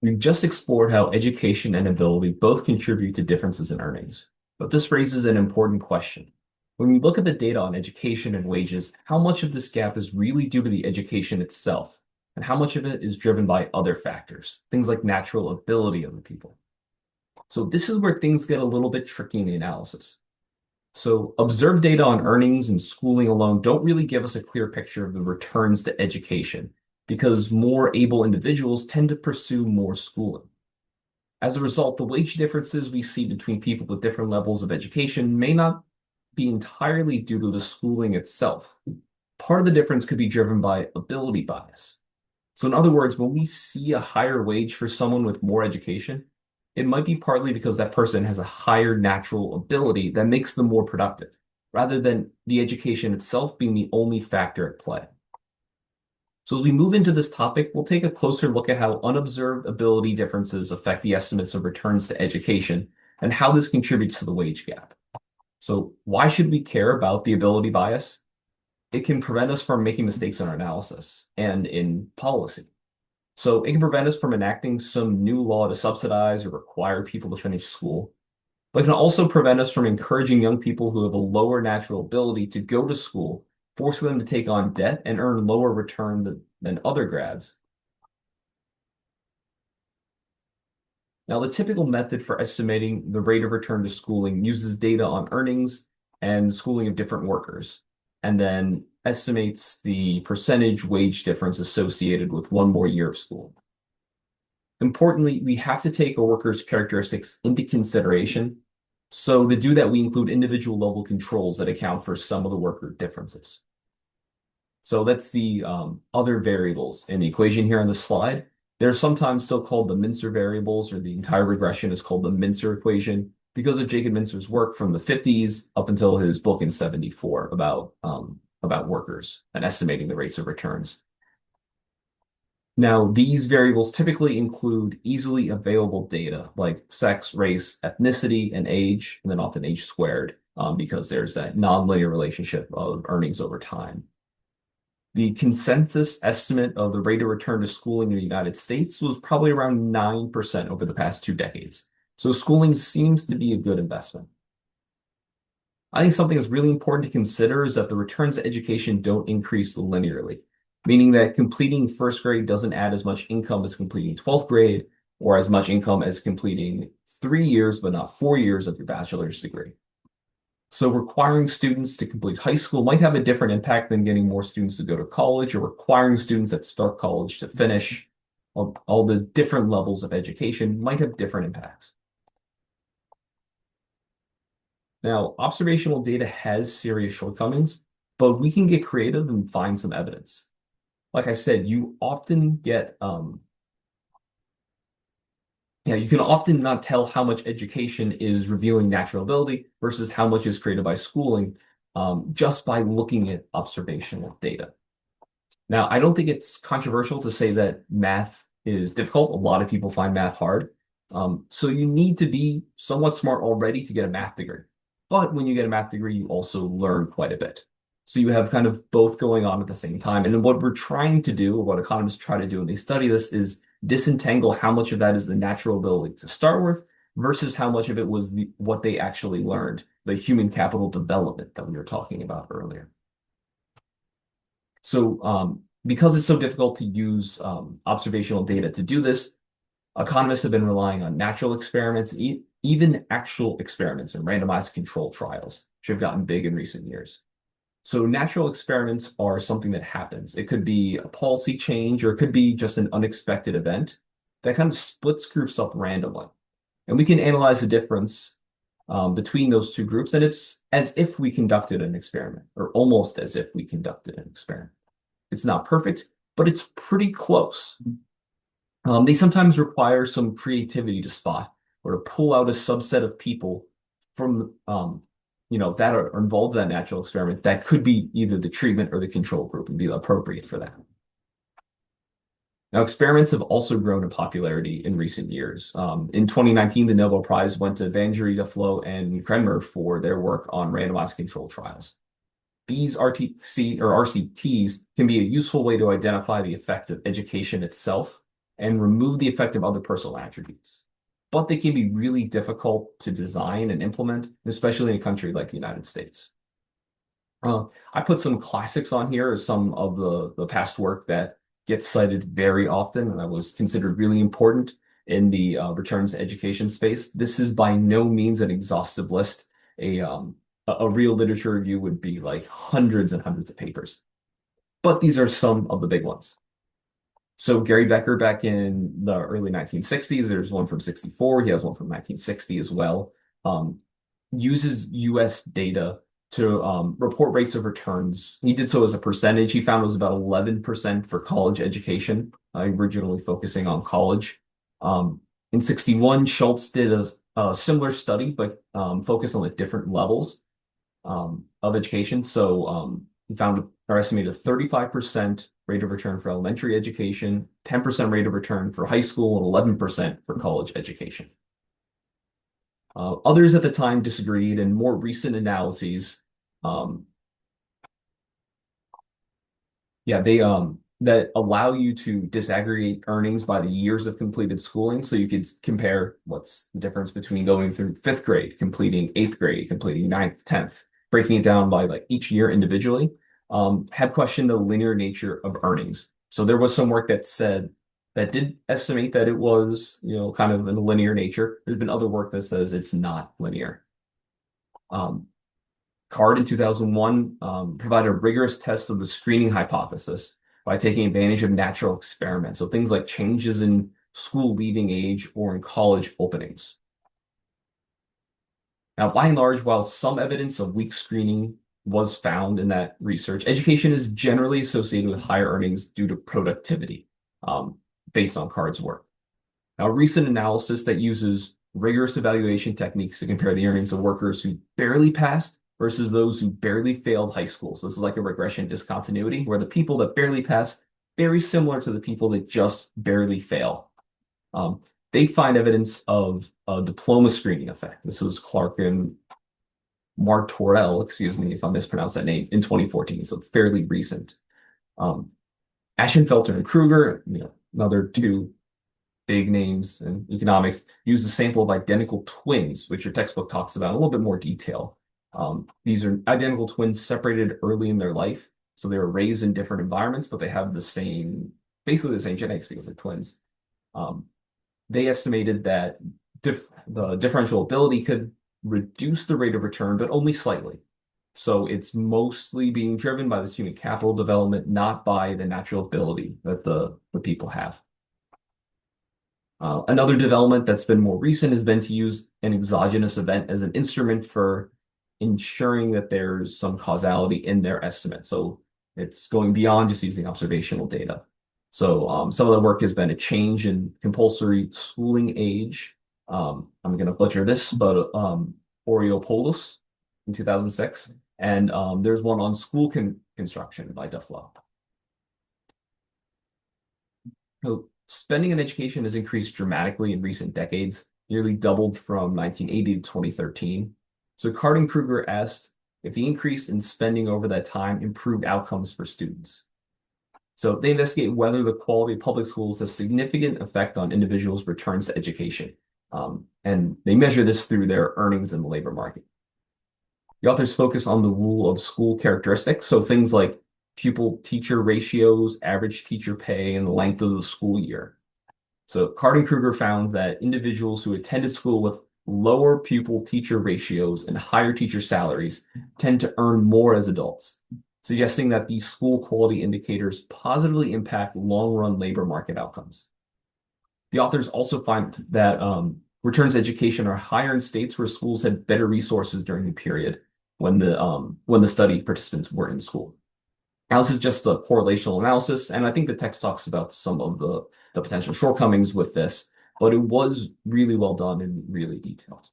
We've just explored how education and ability both contribute to differences in earnings. But this raises an important question. When we look at the data on education and wages, how much of this gap is really due to the education itself, and how much of it is driven by other factors, things like natural ability of the people? So this is where things get a little bit tricky in the analysis. So observed data on earnings and schooling alone don't really give us a clear picture of the returns to education, because more able individuals tend to pursue more schooling. As a result, the wage differences we see between people with different levels of education may not be entirely due to the schooling itself. Part of the difference could be driven by ability bias. So, in other words, when we see a higher wage for someone with more education, it might be partly because that person has a higher natural ability that makes them more productive, rather than the education itself being the only factor at play. So as we move into this topic, we'll take a closer look at how unobserved ability differences affect the estimates of returns to education and how this contributes to the wage gap. So why should we care about the ability bias? It can prevent us from making mistakes in our analysis and in policy. So it can prevent us from enacting some new law to subsidize or require people to finish school, but it can also prevent us from encouraging young people who have a lower natural ability to go to school, forcing them to take on debt and earn lower return than other grads. Now, the typical method for estimating the rate of return to schooling uses data on earnings and schooling of different workers, and then estimates the percentage wage difference associated with one more year of school. Importantly, we have to take a worker's characteristics into consideration. So to do that, we include individual level controls that account for some of the worker differences. So that's the other variables in the equation here on the slide. They're sometimes still called the Mincer variables, or the entire regression is called the Mincer equation because of Jacob Mincer's work from the 50s up until his book in 74 about workers and estimating the rates of returns. Now, these variables typically include easily available data like sex, race, ethnicity, and age, and then often age squared, because there's that nonlinear relationship of earnings over time. The consensus estimate of the rate of return to schooling in the United States was probably around 9% over the past 2 decades. So schooling seems to be a good investment. I think something that's really important to consider is that the returns to education don't increase linearly, meaning that completing first grade doesn't add as much income as completing 12th grade, or as much income as completing 3 years, but not 4 years of your bachelor's degree. So requiring students to complete high school might have a different impact than getting more students to go to college, or requiring students that start college to finish. All the different levels of education might have different impacts. Now, observational data has serious shortcomings, but we can get creative and find some evidence. Like I said, you can often not tell how much education is revealing natural ability versus how much is created by schooling, just by looking at observational data. Now, I don't think it's controversial to say that math is difficult. A lot of people find math hard. So you need to be somewhat smart already to get a math degree. But when you get a math degree, you also learn quite a bit. So you have kind of both going on at the same time. And then what we're trying to do, or what economists try to do when they study this, is disentangle how much of that is the natural ability to start with versus how much of it was what they actually learned, the human capital development that we were talking about earlier. So because it's so difficult to use observational data to do this, economists have been relying on natural experiments, even actual experiments and randomized control trials, which have gotten big in recent years. So natural experiments are something that happens. It could be a policy change, or it could be just an unexpected event that kind of splits groups up randomly. And we can analyze the difference between those two groups, and it's as if we conducted an experiment, or almost as if we conducted an experiment. It's not perfect, but it's pretty close. They sometimes require some creativity to spot or to pull out a subset of people from that are involved in that natural experiment that could be either the treatment or the control group and be appropriate for that. Now, experiments have also grown in popularity in recent years. In 2019, the Nobel Prize went to Vangery, Duflo, and Krenmer for their work on randomized control trials. These RTC or RCTs can be a useful way to identify the effect of education itself and remove the effect of other personal attributes. But they can be really difficult to design and implement, especially in a country like the United States. I put some classics on here as some of the past work that gets cited very often and that was considered really important in the returns to education space. This is by no means an exhaustive list. A real literature review would be like hundreds and hundreds of papers. But these are some of the big ones. So Gary Becker back in the early 1960s, there's one from 64. He has one from 1960 as well. Uses US data to report rates of returns. He did so as a percentage. He found it was about 11% for college education, originally focusing on college. In 61, Schultz did a similar study, but focused on the different levels of education. So he found or estimated a 35% rate of return for elementary education, 10% rate of return for high school, and 11% for college education. Others at the time disagreed, and more recent analyses, they that allow you to disaggregate earnings by the years of completed schooling, so you could compare what's the difference between going through fifth grade, completing eighth grade, completing ninth, 10th, breaking it down by like each year individually. Had questioned the linear nature of earnings. So there was some work that did estimate that it was, kind of in a linear nature. There's been other work that says it's not linear. Card in 2001 provided a rigorous test of the screening hypothesis by taking advantage of natural experiments. So things like changes in school leaving age or in college openings. Now, by and large, while some evidence of weak screening was found in that research, education is generally associated with higher earnings due to productivity, based on Card's work. Now, recent analysis that uses rigorous evaluation techniques to compare the earnings of workers who barely passed versus those who barely failed high school. So this is like a regression discontinuity where the people that barely pass, very similar to the people that just barely fail. They find evidence of a diploma screening effect. This was Clark and Martorell, excuse me if I mispronounced that name, in 2014, so fairly recent. Ashenfelter and Kruger, another two big names in economics, used a sample of identical twins, which your textbook talks about in a little bit more detail. These are identical twins separated early in their life, so they were raised in different environments, but they have basically the same genetics because they're twins. They estimated that the differential ability could reduce the rate of return, but only slightly. So it's mostly being driven by this human capital development, not by the natural ability that the people have. Another development that's been more recent has been to use an exogenous event as an instrument for ensuring that there's some causality in their estimate. So it's going beyond just using observational data. So some of the work has been a change in compulsory schooling age. I'm going to butcher this, but Oreopoulos in 2006. And there's one on school construction by Duflo. So spending on education has increased dramatically in recent decades, nearly doubled from 1980 to 2013. So Card and Kruger asked if the increase in spending over that time improved outcomes for students. So they investigate whether the quality of public schools has significant effect on individuals' returns to education. And they measure this through their earnings in the labor market. The authors focus on the rule of school characteristics, so things like pupil-teacher ratios, average teacher pay, and the length of the school year. So Card and Kruger found that individuals who attended school with lower pupil-teacher ratios and higher teacher salaries tend to earn more as adults, suggesting that these school quality indicators positively impact long-run labor market outcomes. The authors also find that returns to education are higher in states where schools had better resources during the period when the study participants were in school. Now, this is just a correlational analysis, and I think the text talks about some of the potential shortcomings with this, but it was really well done and really detailed.